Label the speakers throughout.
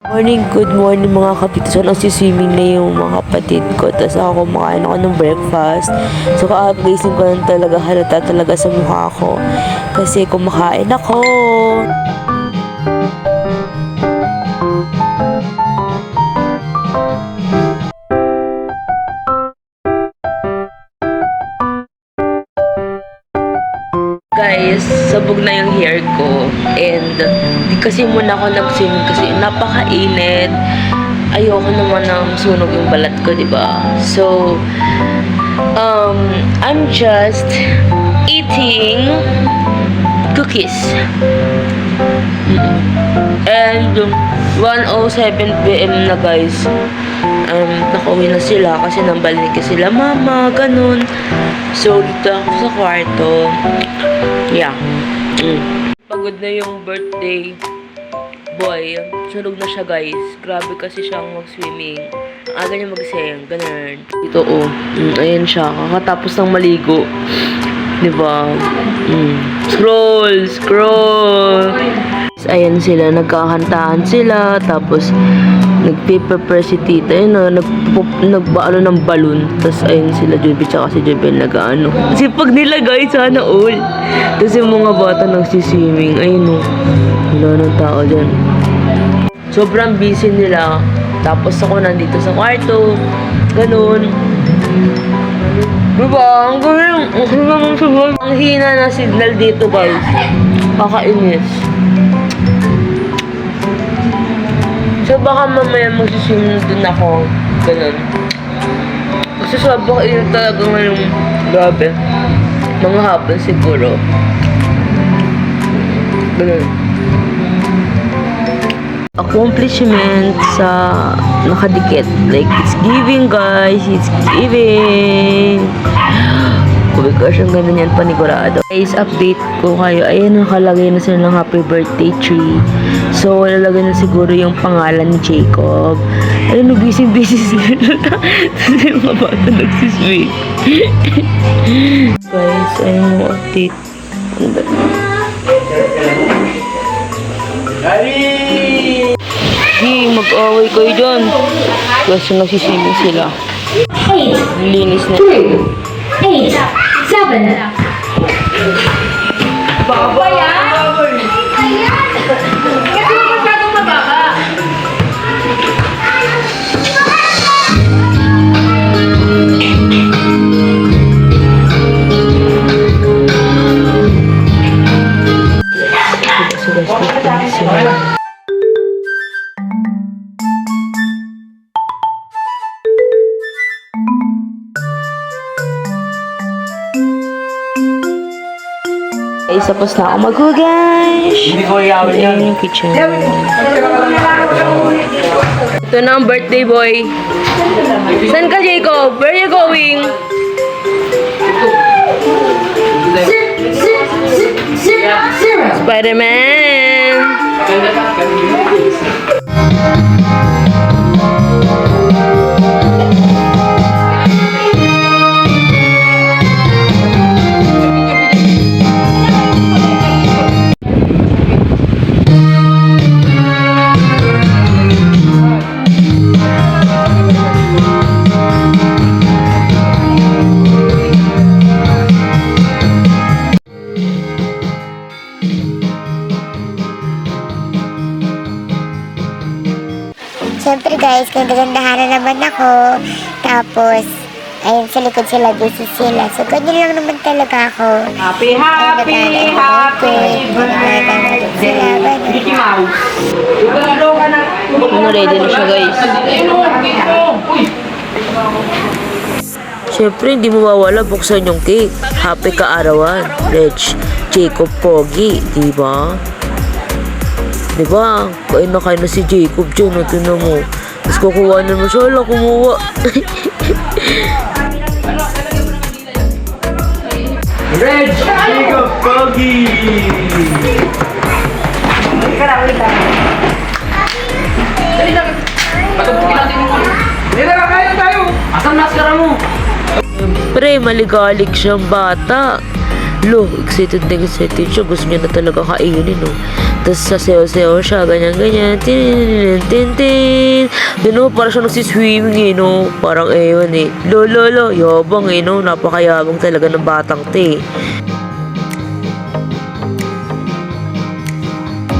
Speaker 1: Good morning mga kapatid. So, nagsiswimming na yung mga kapatid ko. Tapos ako kumakain ako ng breakfast. So, kakagising ko lang talaga, halata talaga sa mukha ko. Kasi kumakain ako. Guys, sabog na yung hair ko and di kasi muna ako nag-swimming kasi napakainit. Ayoko naman ng sunog yung balat ko, di ba? So, I'm just eating cookies. And 1:07 PM na guys. Nakauwi na sila kasi nambalik sila mama, ganun. So, dito ako sa kwarto. Yeah. Pagod na yung birthday boy. Sunog na siya guys. Grabe kasi siyang mag-swimming. Ang aga niya mag-sing. Ganun. Dito ayan siya. Kakatapos ng maligo. Diba? Scroll! Ayan sila. Nagkakantahan sila. Tapos nag-prepare si tita, nagbaalo ng balon. Tapos ayun sila Juby tsaka si Jebel nag-ano. Kasi pag nila guys, sana all. Tapos yung mga bata nagsiswimming, ayun wala ng tao dyan. Sobrang busy nila. Tapos ako nandito sa kwarto. Ganun. Diba? Ang hina na signal dito guys. Kakainis. So, baka mamaya magsiswimming din ako. Ganun. Kasi sobrang init talaga ngayon. Grabe. Mga hapon siguro. Ganun. Accomplishment sa nakadikit. Like, it's giving guys. It's giving. Oh my gosh, ang ganda niyan, panigurado. Guys, update ko kayo. Ayan, nakalagay na sila ng happy birthday tree. So, nalalagay na siguro yung pangalan ni Jacob. Ayun, busy sila. Tapos yung mga bata nagsiswing. Guys, ayun yung update. Hey, mag-away kayo dyan. Kasi nagsiswing sila. Linis na.
Speaker 2: 8, 7. Baba yan? Ayan! Kasi masyadong mababa.
Speaker 1: Tapos na ako maghugas.
Speaker 3: Hindi ko iyawin yan.
Speaker 1: Ayan yung kitchen. Ito na ang birthday boy. Saan ka, Jacob? Where are you going? Spider-Man!
Speaker 4: Siyempre guys, ganda-gandahan na naman ako. Tapos, ayun sa likod sila, busy sila. So, ganyan lang naman talaga ako.
Speaker 3: Happy birthday! Mickey Mouse!
Speaker 1: Ready na siya guys. Siyempre, hindi mo mawala buksan yung cake. Happy kaarawan. Reg, Jacob, Pogi. Diba? Diba? Kain na si Jacob dyan. Tinan mo. Tapos kukuha na mo siya. Wala, kumuha.
Speaker 3: Reg! Jacob! Pogi! Dali lang! Patubugin natin mo! Dali lang! Kaya tayo! Asan maskara mo?
Speaker 1: Siyempre, maligalig siyang bata. Lo, excited na excited siya. Gusto niya na talaga kainin, no? Tapos sasayaw-sayaw siya, ganyan-ganyan. Tin-tin-tin-tin. Doon, parang siya nagsiswimming, no? Parang ewan, eh. Lo, yabang, no? Napakayabang talaga ng batang te.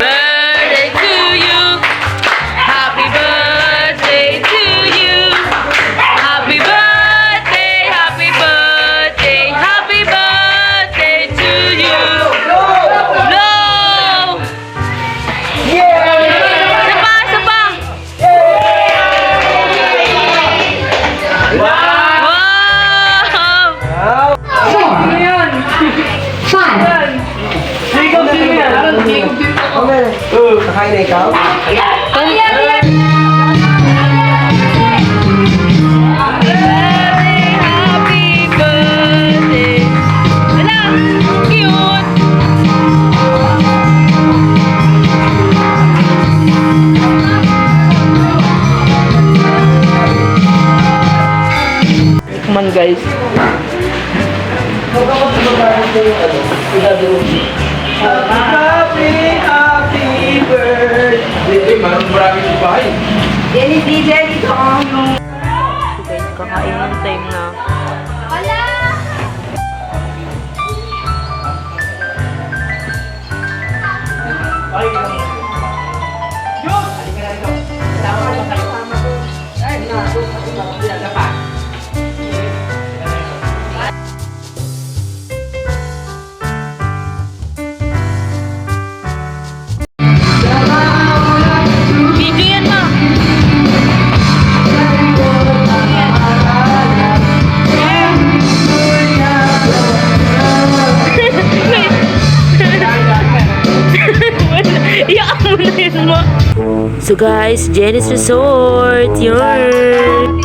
Speaker 1: Birthday to you. Happy birthday to you. Happy birthday, happy birthday, happy birthday to you. No! Sapa! Wow!
Speaker 2: Five.
Speaker 3: Jacob din yan. Jacob din ako. Nakain na ikaw?
Speaker 1: Happy birthday. Wala, cute. Come on, guys.
Speaker 3: Happy birthday. Maraming sa bahay.
Speaker 1: Guys, kakain ng time na. Video yan, ma. Iyak mo na yun, ma. So guys, Jenny's Resort. Yun.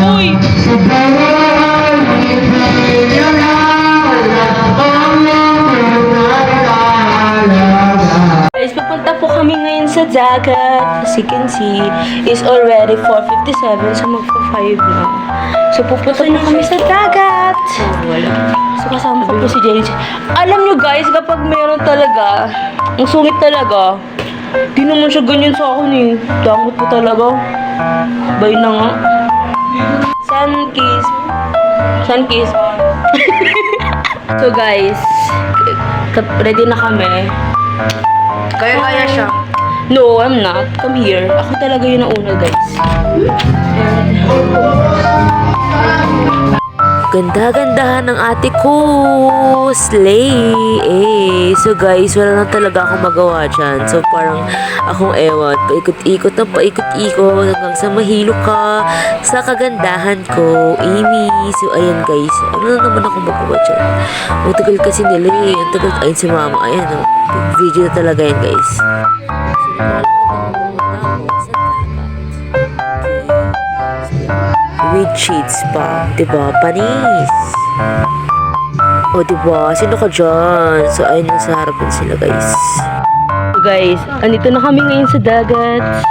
Speaker 1: Uy! Guys, pupunta po kami ngayon sa dagat. As you can see, it's already 4:57, so magpa-5 na. So, pupunta na kami sa dagat. So, kasama ko po si Jenny. Alam nyo guys, kapag meron talaga, ang sungit talaga, di naman siya ganyan sa akin eh. Dangot po talaga. Bye na nga. Sun kiss. Sun kiss. So guys, ready na kami.
Speaker 2: Kaya siya.
Speaker 1: No, I'm not. Come here. Ako talaga yung nauna, guys. Ganda-gandahan ng ate ko. Slay. Eh. So guys, wala lang talaga akong magawa dyan. So parang akong ewan. Paikot-ikot ng paikot-ikot hanggang sa mahilo ka sa kagandahan ko. Amy. So ayan guys. Ano na naman akong magawa dyan? Ang tagal kasi nila eh. Ang tagal. Ayun si mama. Ayan o. Video na talaga yan guys. So naglalakad ako sa dagat. With sheets pa. Diba? Panis. O diba? Sino ka dyan? So ayun yung sa harapan sila guys. So guys, andito na kami ngayon sa dagat.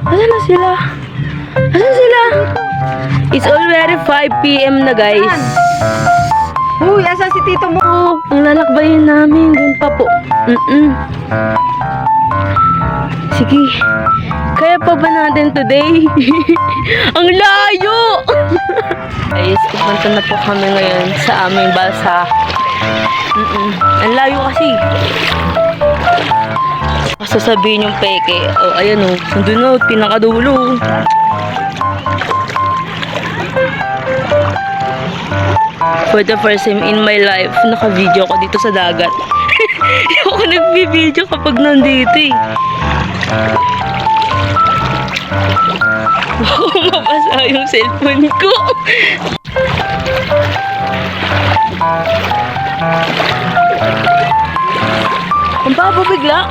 Speaker 1: Asan na sila? Asan sila? It's already 5 PM na guys.
Speaker 2: Uy, asan si tito mo?
Speaker 1: Oh, ang lalakbayin namin. Dun pa po. Sige. Kaya pa ba natin today? Ang layo! Guys, pupunta na po kami ngayon sa aming balsa. Ang layo kasi. Sasabihin yung peke. Oh, ayan oh. Nandun na, pinakadulo. For the first time in my life, naka-video ko dito sa dagat. Hindi ako nag-video kapag nandito eh. Baka mabasa yung cellphone ko. Ang baba bigla.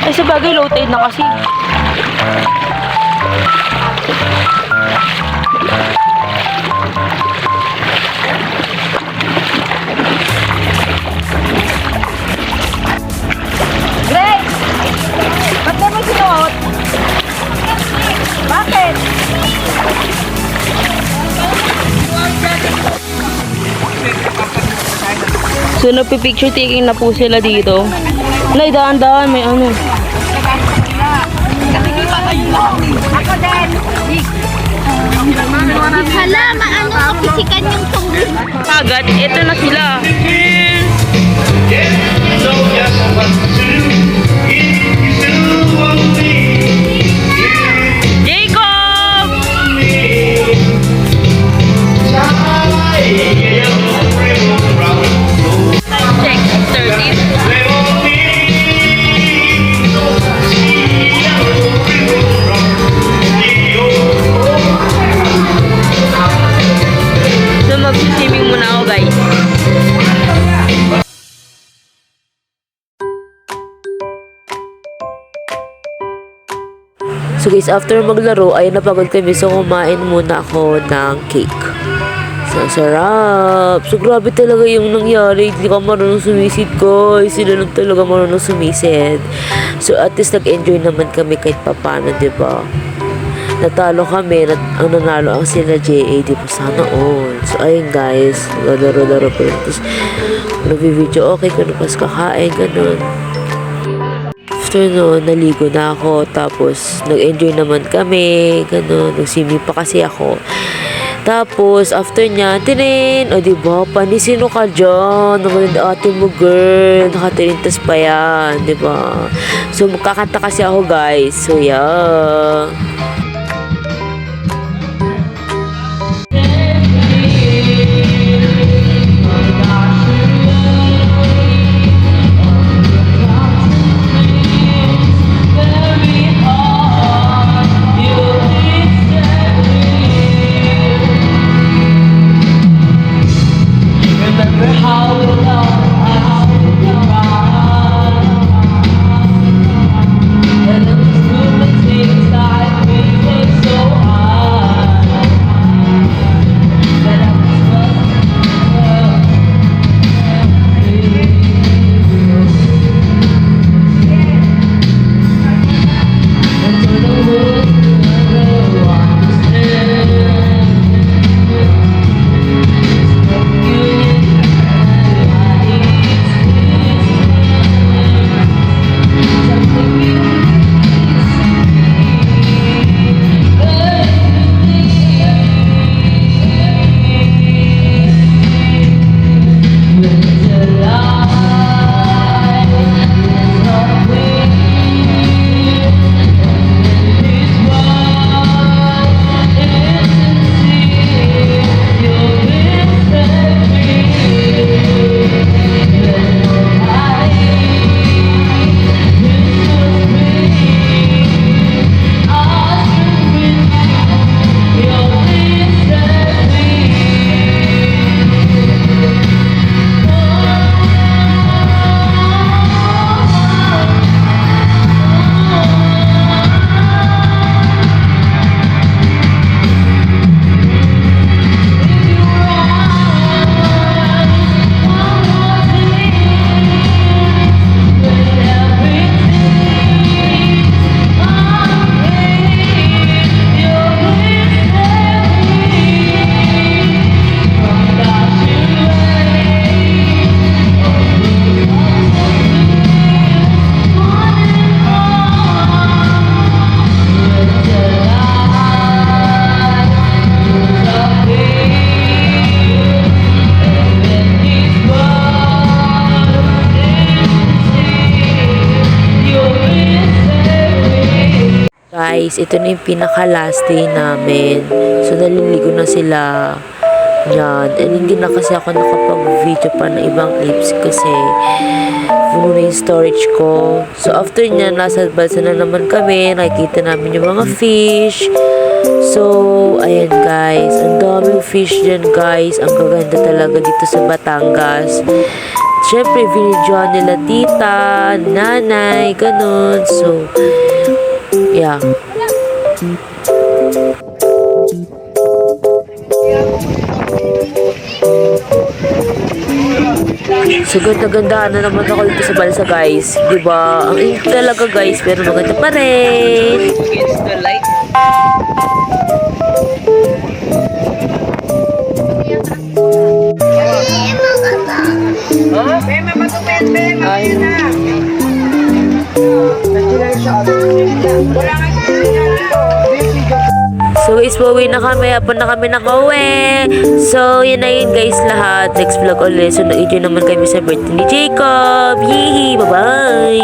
Speaker 1: Ay sa bagay low tide na kasi.
Speaker 2: Grace! Ba't di mo sinuot? Bakit?
Speaker 1: So, nagpi-picture taking na po sila dito. Nay, daan-daan, may ano.
Speaker 2: Ako din.
Speaker 5: Hala, maano kapisikan yung tungkol.
Speaker 1: Agad, eto na sila. Jacob! Check, 30. So, mag-swimming muna ako, guys. So guys, after maglaro ay napagod kami, so kumain muna ako ng cake. So, sarap. So, grabe talaga yung nangyari. Hindi ka marunong sumisid, guys. Sila lang talaga marunong sumisid. So, at least nag-enjoy naman kami kahit papano, diba? Natalo kami. Ang nanalo ang sila JA, diba? Sana all. So, ayun, guys. Laro-laro pa rin. Tapos, nag-video, okay, kung pas kakain, ganun. After noon, naligo na ako. Tapos, nag-enjoy naman kami. Ganun. Nag-swimming pa kasi ako. Tapos, after niya, tinin! O, diba? Panisino ka dyan? Naman ate mo, girl. Nakatirintas pa yan. Diba? So, magkakanta kasi ako, guys. So, yeah. Guys, ito na yung pinaka-last day namin. So, naliligo na sila. Yan. And hindi na kasi ako nakapag-video pa ng ibang clips kasi puno na yung storage ko. So, after niya, nasa balsa na naman kami. Nakikita namin yung mga fish. So, ayan guys. Ang daming fish dyan, guys. Ang gaganda talaga dito sa Batangas. Siyempre, vinidyohan nila tita, nanay, ganun. So, yeah. So ganda-ganda na naman ako dito sa balsa guys. Diba? Ang init talaga guys, pero maganda pa rin. Against the light. So guys, pauwi na kami. Hapon na kami nakauwi. So, yun na yun guys lahat. Next vlog ulit. So, nag-enjoy naman kami sa birthday ni Jacob. Yee! Bye-bye!